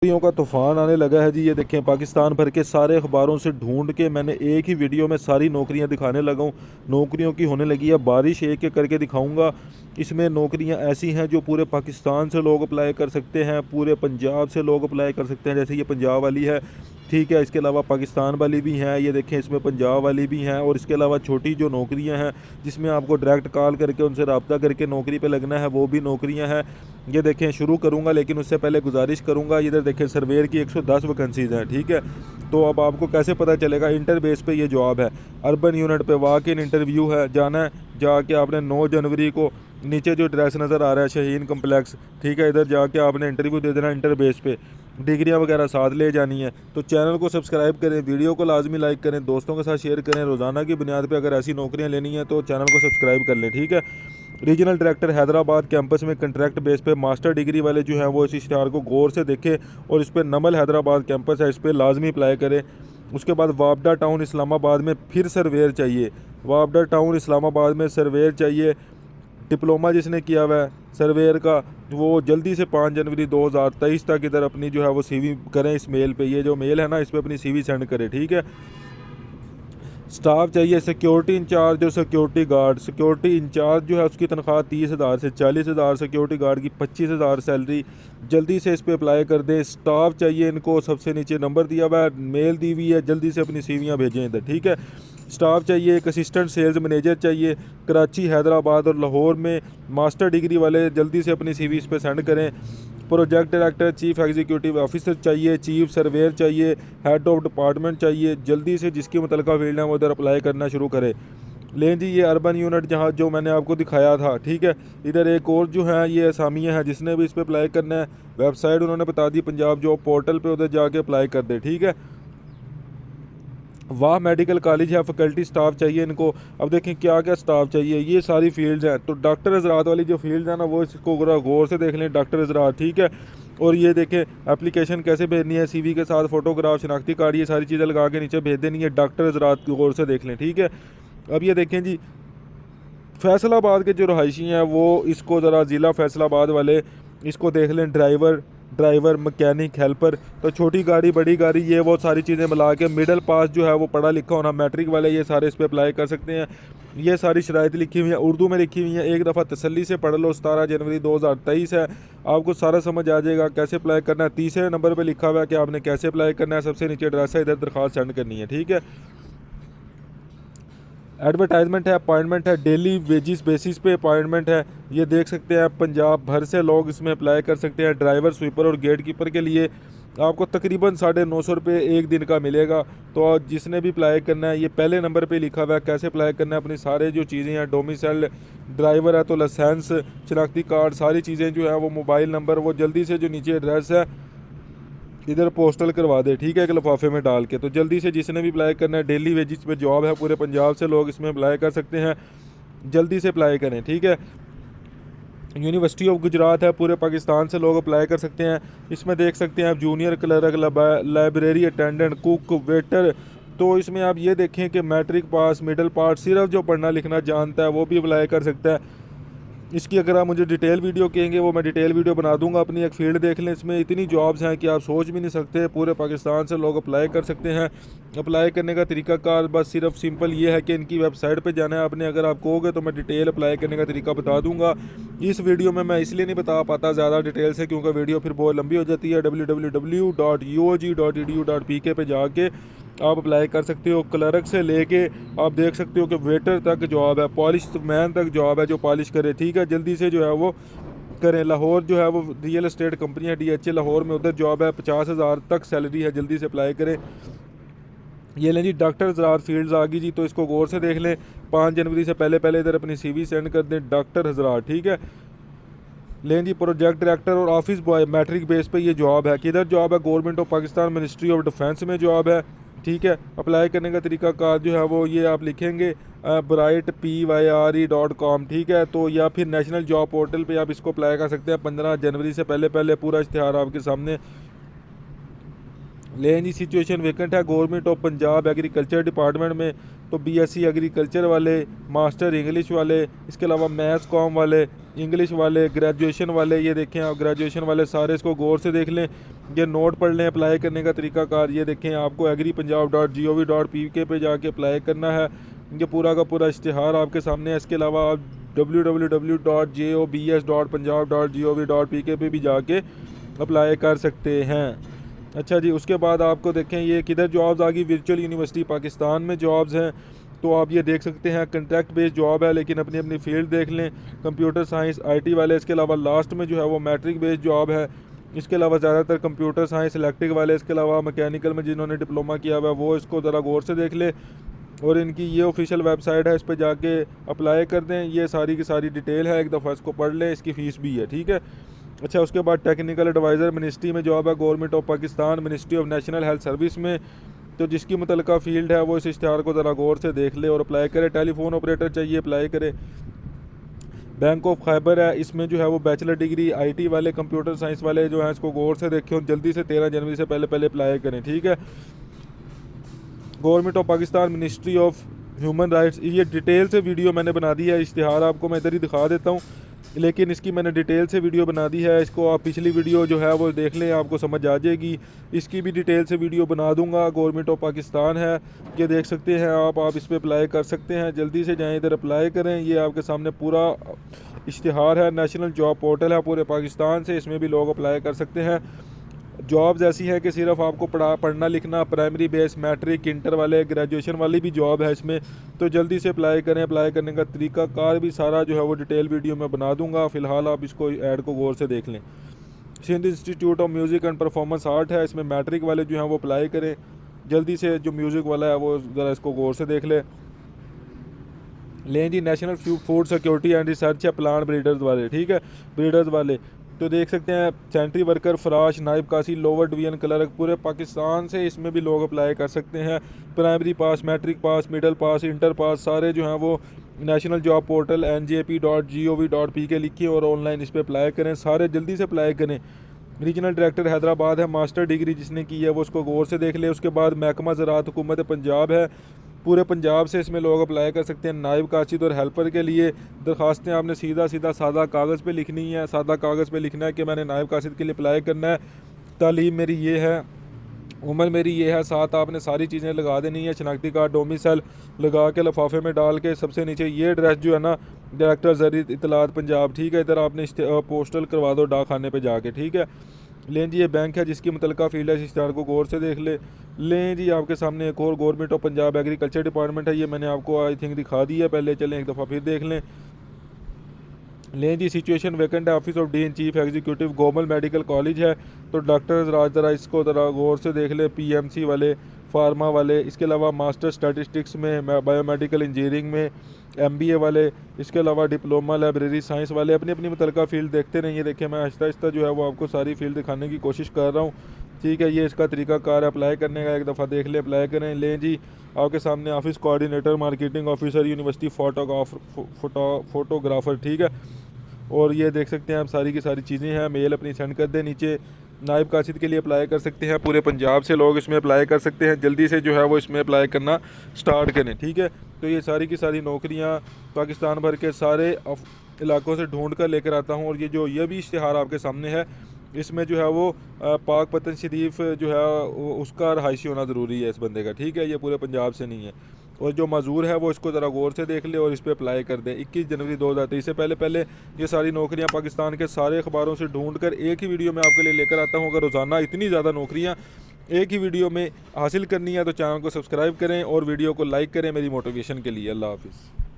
नौकरियों का तूफान आने लगा है जी। ये देखें, पाकिस्तान भर के सारे अखबारों से ढूंढ के मैंने एक ही वीडियो में सारी नौकरियां दिखाने लगा हूँ। नौकरियों की होने लगी है बारिश, एक एक करके दिखाऊंगा। इसमें नौकरियां ऐसी हैं जो पूरे पाकिस्तान से लोग अप्लाई कर सकते हैं, पूरे पंजाब से लोग अप्लाई कर सकते हैं, जैसे ये पंजाब वाली है, ठीक है। इसके अलावा पाकिस्तान वाली भी हैं, ये देखें इसमें पंजाब वाली भी हैं। और इसके अलावा छोटी जो नौकरियां हैं जिसमें आपको डायरेक्ट कॉल करके उनसे रब्ता करके नौकरी पे लगना है, वो भी नौकरियां हैं। ये देखें, शुरू करूंगा लेकिन उससे पहले गुजारिश करूंगा, इधर देखें सर्वेयर की 110 वैकेंसीज़ हैं, ठीक है। तो अब आपको कैसे पता चलेगा? इंटर बेस पे ये जॉब है, अर्बन यूनिट पे वॉक इन इंटरव्यू है। जाना है, जाके आपने 9 जनवरी को नीचे जो एड्रेस नज़र आ रहा है शाहीन कम्प्लेक्स, ठीक है, इधर जाके आपने इंटरव्यू दे देना इंटर बेस पे। डिग्रियां वगैरह साथ ले जानी है। तो चैनल को सब्सक्राइब करें, वीडियो को लाजमी लाइक करें, दोस्तों के साथ शेयर करें। रोज़ाना की बुनियाद पे अगर ऐसी नौकरियां लेनी है तो चैनल को सब्सक्राइब कर लें, ठीक है। रीजनल डायरेक्टर हैदराबाद कैंपस में कंट्रैक्ट बेस पे मास्टर डिग्री वाले जो हैं वो इस इश्तिहार को गौर से देखें और इस पर नमल हैदराबाद कैंपस है, इस पर लाजमी अप्लाई करें। उसके बाद वापडा टाउन इस्लामाबाद में फिर सर्वेयर चाहिए, वापडा टाउन इस्लामाबाद में सर्वेयर चाहिए। डिप्लोमा जिसने किया हुआ है सर्वेयर का, वो जल्दी से 5 जनवरी 2023 तक इधर अपनी जो है वो सीवी करें इस मेल पे। ये जो मेल है ना, इस पर अपनी सीवी सेंड करें, ठीक है। स्टाफ चाहिए सिक्योरिटी इंचार्ज और सिक्योरिटी गार्ड। सिक्योरिटी इंचार्ज जो है उसकी तनख्वाह 30,000 से 40,000, सिक्योरिटी गार्ड की 25,000 सैलरी। जल्दी से इस पर अप्लाई कर दें। स्टाफ चाहिए इनको, सबसे नीचे नंबर दिया हुआ है, मेल दी हुई है, जल्दी से अपनी सीवियाँ भेजें इधर, ठीक है। स्टाफ चाहिए, एक असिस्टेंट सेल्स मैनेजर चाहिए, कराची, हैदराबाद और लाहौर में। मास्टर डिग्री वाले जल्दी से अपनी सीवी इस पर सेंड करें। Project director, chief executive officer चाहिए, चीफ सर्वेयर चाहिए, हेड ऑफ डिपार्टमेंट चाहिए। जल्दी से जिसकी मुतलका फील्ड है वो उधर अप्लाई करना शुरू करें। लें जी, ये अर्बन यूनिट जहाँ जो मैंने आपको दिखाया था, ठीक है। इधर एक और जो है ये असामियाँ हैं, जिसने भी इस पर अप्लाई करना है, वेबसाइट उन्होंने बता दी पंजाब जॉब पोर्टल पे, उधर जाके अप्लाई कर दे, ठीक है। वाह मेडिकल कॉलेज है, फैकल्टी स्टाफ चाहिए इनको। अब देखें क्या क्या स्टाफ चाहिए, ये सारी फील्ड्स हैं। तो डॉक्टर हजरात वाली जो फील्ड है ना, वो इसको गौर से देख लें, डॉक्टर हजरात, ठीक है। और ये देखें एप्लीकेशन कैसे भेजनी है, सीवी के साथ फोटोग्राफ, शनाख्ती कार्ड, ये सारी चीज़ें लगा के नीचे भेज देनी है। डॉक्टर हजरात गौर से देख लें, ठीक है। अब ये देखें जी, फैसलाबाद के जो रहायशी हैं वो इसको ज़रा ज़िला फैसलाबाद वाले इसको देख लें। ड्राइवर मकैनिक हेल्पर, तो छोटी गाड़ी बड़ी गाड़ी ये वो सारी चीज़ें मिला के, मिडिल पास जो है वो पढ़ा लिखा होना, मैट्रिक वाले ये सारे इस पर अप्लाई कर सकते हैं। ये सारी शराइत लिखी हुई हैं, उर्दू में लिखी हुई हैं, एक दफ़ा तसल्ली से पढ़ लो। 17 जनवरी 2023 है, आपको सारा समझ आ जाएगा कैसे अप्लाई करना है। तीसरे नंबर पर लिखा हुआ है कि आपने कैसे अप्लाई करना है, सबसे नीचे एड्रेस है, इधर दरख्वास्त सेंड करनी है, ठीक है। एडवर्टाइजमेंट है, अपॉइंटमेंट है, डेली वेजिस बेसिस पे अपॉइंटमेंट है, ये देख सकते हैं। पंजाब भर से लोग इसमें अप्लाई कर सकते हैं। ड्राइवर, स्वीपर और गेट कीपर के लिए आपको तकरीबन 950 रुपये एक दिन का मिलेगा। तो जिसने भी अप्लाई करना है, ये पहले नंबर पे लिखा हुआ है कैसे अप्लाई करना है। अपनी सारे जो चीज़ें हैं, डोमिसाइल, ड्राइवर है तो लाइसेंस, शनाख्ती कार्ड, सारी चीज़ें जो है वो, मोबाइल नंबर, वो जल्दी से जो नीचे एड्रेस है इधर पोस्टल करवा दे, ठीक है, एक लिफाफे में डाल के। तो जल्दी से जिसने भी अप्लाई करना है, डेली वेजिस पे जॉब है, पूरे पंजाब से लोग इसमें अप्लाई कर सकते हैं। जल्दी से अप्लाई करें, ठीक है। यूनिवर्सिटी ऑफ गुजरात है, पूरे पाकिस्तान से लोग अप्लाई कर सकते हैं। इसमें देख सकते हैं आप junior clerk, library attendant, cook, waiter. तो इसमें आप ये देखें कि मैट्रिक पास, मिडिल पास, सिर्फ जो पढ़ना लिखना जानता है वो भी अप्लाई कर सकता है। इसकी अगर आप मुझे डिटेल वीडियो कहेंगे वो मैं डिटेल वीडियो बना दूंगा। अपनी एक फील्ड देख लें, इसमें इतनी जॉब्स हैं कि आप सोच भी नहीं सकते। पूरे पाकिस्तान से लोग अप्लाई कर सकते हैं। अप्लाई करने का तरीकाकार बस सिर्फ सिंपल ये है कि इनकी वेबसाइट पे जाना है आपने। अगर आप कहोगे तो मैं डिटेल अप्लाई करने का तरीका बता दूंगा। इस वीडियो में मैं इसलिए नहीं बता पाता ज़्यादा डिटेल से, क्योंकि वीडियो फिर बहुत लंबी हो जाती है। www.uog.edu.pk पे जाके आप अप्लाई कर सकते हो। क्लर्क से लेके आप देख सकते हो कि वेटर तक जॉब है, पॉलिश मैन तक जॉब है, जो पॉलिश करे, ठीक है। जल्दी से जो है वो करें। लाहौर जो है वो रियल एस्टेट कंपनी है DHA लाहौर में, उधर जॉब है, 50,000 तक सैलरी है, जल्दी से अप्लाई करें। ये लें जी, डॉक्टर हजरात फील्ड्स आ गई जी, तो इसको गौर से देख लें। 5 जनवरी से पहले पहले इधर अपनी CV सेंड कर दें, डॉक्टर हजरात, ठीक है। लें जी, प्रोजेक्ट डायरेक्टर और ऑफिस बॉय, मैट्रिक बेस पे ये जॉब है। किधर जॉब है? Government of Pakistan, ministry of defence में जॉब है, ठीक है। अप्लाई करने का तरीका कार जो है वो ये आप लिखेंगे bright.pyre.com, ठीक है। तो या फिर नेशनल जॉब पोर्टल पे आप इसको अप्लाई कर सकते हैं। 15 जनवरी से पहले पहले पूरा इश्तिहार आपके सामने। लें जी, सिचुएशन वेकेंट है government of Punjab agriculture department में, तो बीएससी एग्रीकल्चर वाले, मास्टर इंग्लिश वाले, इसके अलावा मैथ्स कॉम वाले, इंग्लिश वाले, ग्रेजुएशन वाले, ये देखें आप ग्रेजुएशन वाले सारे इसको गौर से देख लें, ये नोट पढ़ लें। अप्लाई करने का तरीकाकार ये देखें, आपको agripunjab.gov.pk पे जाके अप्लाई करना है। ये पूरा का पूरा इश्तिहार आपके सामने है। इसके अलावा आप www.jobs.punjab.gov.pk पे भी जाके अप्लाई कर सकते हैं। अच्छा जी, उसके बाद आपको देखें ये किधर जॉब्स आ गई, वर्चुअल यूनिवर्सिटी पाकिस्तान में जॉब्स हैं। तो आप ये देख सकते हैं कंट्रैक्ट बेस्ड जॉब है, लेकिन अपनी अपनी फील्ड देख लें। कंप्यूटर साइंस, आईटी वाले, इसके अलावा लास्ट में जो है वो मैट्रिक बेस्ड जॉब है। इसके अलावा ज़्यादातर कंप्यूटर साइंस इलेक्ट्रिक वाले, इसके अलावा मैकेनिकल में जिन्होंने डिप्लोमा किया हुआ है वो इसको ज़रा गौर से देख ले। और इनकी ये ऑफिशियल वेबसाइट है, इस पर जाके अप्लाई कर दें। ये सारी की सारी डिटेल है, एक दफ़ा इसको पढ़ लें, इसकी फ़ीस भी है, ठीक है। अच्छा, उसके बाद टेक्निकल एडवाइज़र मिनिस्ट्री में जॉब है, government of Pakistan, ministry of national health service में। तो जिसकी मुतलका फ़ील्ड है वो इस इश्तिहार को ज़रा गौर से देख ले और अप्लाई करे। टेलीफोन ऑपरेटर चाहिए, अप्लाई करे। बैंक ऑफ खैबर है, इसमें जो है वो बैचलर डिग्री, आईटी वाले, कंप्यूटर साइंस वाले जो हैं इसको गौर से देखें और जल्दी से 13 जनवरी से पहले अप्लाई करें, ठीक है। Government of Pakistan, ministry of human rights, ये डिटेल से वीडियो मैंने बना दी है। इश्तिहार आपको मैं इधर ही दिखा देता हूँ, लेकिन इसकी मैंने डिटेल से वीडियो बना दी है। इसको आप पिछली वीडियो जो है वो देख लें, आपको समझ आ जाएगी। इसकी भी डिटेल से वीडियो बना दूंगा। गवर्नमेंट ऑफ पाकिस्तान है, ये देख सकते हैं आप इस पर अप्लाई कर सकते हैं। जल्दी से जाएं, इधर अप्लाई करें। ये आपके सामने पूरा इश्तिहार है, नेशनल जॉब पोर्टल है पूरे पाकिस्तान से, इसमें भी लोग अप्लाई कर सकते हैं। जॉब्स ऐसी हैं कि सिर्फ आपको पढ़ना लिखना, प्राइमरी बेस, मैट्रिक, इंटर वाले, ग्रेजुएशन वाली भी जॉब है इसमें। तो जल्दी से अप्लाई करें। अप्लाई करने का तरीकाकार भी सारा जो है वो डिटेल वीडियो में बना दूंगा। फ़िलहाल आप इसको ऐड को गौर से देख लें। Sindh institute of music and performance art है, इसमें मैट्रिक वाले जो हैं वो अप्लाई करें। जल्दी से जो म्यूज़िक वाला है वो ज़रा इसको गौर से देख लें जी। National food security and research है, प्लांट ब्रीडर्स वाले, ठीक है, ब्रीडर्स वाले। तो देख सकते हैं सेंट्री वर्कर, फराश, नायब कासी, लोअर डिवीजन क्लर्क, पूरे पाकिस्तान से इसमें भी लोग अप्लाई कर सकते हैं। Primary pass, matric pass, middle pass, inter pass, सारे जो हैं वो नेशनल जॉब पोर्टल njp.gov.pk लिखिए और ऑनलाइन इस पर अप्लाई करें। सारे जल्दी से अप्लाई करें। रीजनल डायरेक्टर हैदराबाद है, मास्टर डिग्री जिसने की है वो उसको गौर से देख ले। उसके बाद महकमा ज़राअत हुकूमत पंजाब है, पूरे पंजाब से इसमें लोग अप्लाई कर सकते हैं। नायब काशिद और हेल्पर के लिए दरख्वास्तें आपने सीधा सादा कागज़ पे लिखनी है। सादा कागज़ पे लिखना है कि मैंने नायब काशिद के लिए अप्लाई करना है, तालीम मेरी ये है, उम्र मेरी ये है। साथ आपने सारी चीज़ें लगा देनी है, शनाख्ती कार्ड, डोमिसाइल लगा के लिफाफे में डाल के सबसे नीचे ये एड्रेस जो है ना, डायरेक्टर ज़री इत्तलात पंजाब, ठीक है। इधर आपने पोस्टल करवा दो डाकखाने पे जाके, ठीक है। लें जी, ये बैंक है जिसकी मुतलका फील्ड है, इस इश्तिहार को गौर से देख लें जी। आपके सामने एक और government of Punjab agriculture department है, ये मैंने आपको आई थिंक दिखा दी है पहले। चलें एक दफ़ा फिर देख लें जी। सिचुएशन वैकेंट है, office of dean chief executive, Gomal medical college है। तो डॉक्टर्स राज ज़रा इसको ज़रा गौर से देख ले, पीएमसी वाले, फार्मा वाले, इसके अलावा मास्टर स्टैटिस्टिक्स में, बायोमेडिकल इंजीनियरिंग में, एमबीए वाले, इसके अलावा डिप्लोमा लाइब्रेरी साइंस वाले, अपनी अपनी मुतलका फील्ड देखते रहिए। देखिए मैं आहिस्ता जो है वो आपको सारी फील्ड दिखाने की कोशिश कर रहा हूँ, ठीक है। ये इसका तरीकाकार अप्लाई करने का, एक दफ़ा देख ले, अप्लाई करें। लें जी, आपके सामने office coordinator, marketing officer, university photographer, ठीक है। और ये देख सकते हैं आप सारी की सारी चीज़ें हैं। मेल अपनी सेंड कर दें। नीचे नायब काशिद के लिए अप्लाई कर सकते हैं, पूरे पंजाब से लोग इसमें अप्लाई कर सकते हैं। जल्दी से जो है वो इसमें अप्लाई करना स्टार्ट करें, ठीक है। तो ये सारी की सारी नौकरियां पाकिस्तान भर के सारे इलाकों से ढूंढ कर लेकर आता हूँ। और ये भी इश्तिहार आपके सामने है, इसमें जो है वो पाक पतन शरीफ जो है उसका रहायशी होना ज़रूरी है इस बंदे का, ठीक है। ये पूरे पंजाब से नहीं है। और जो मज़दूर है वो इसको ज़रा गौर से देख ले और इस पर अप्लाई कर दें। 21 जनवरी 2023 से पहले ये सारी नौकरियां पाकिस्तान के सारे अखबारों से ढूंढ कर एक ही वीडियो में आपके लिए लेकर आता हूं। अगर रोज़ाना इतनी ज़्यादा नौकरियां एक ही वीडियो में हासिल करनी है तो चैनल को सब्सक्राइब करें और वीडियो को लाइक करें मेरी मोटिवेशन के लिए। अल्लाह हाफिज़।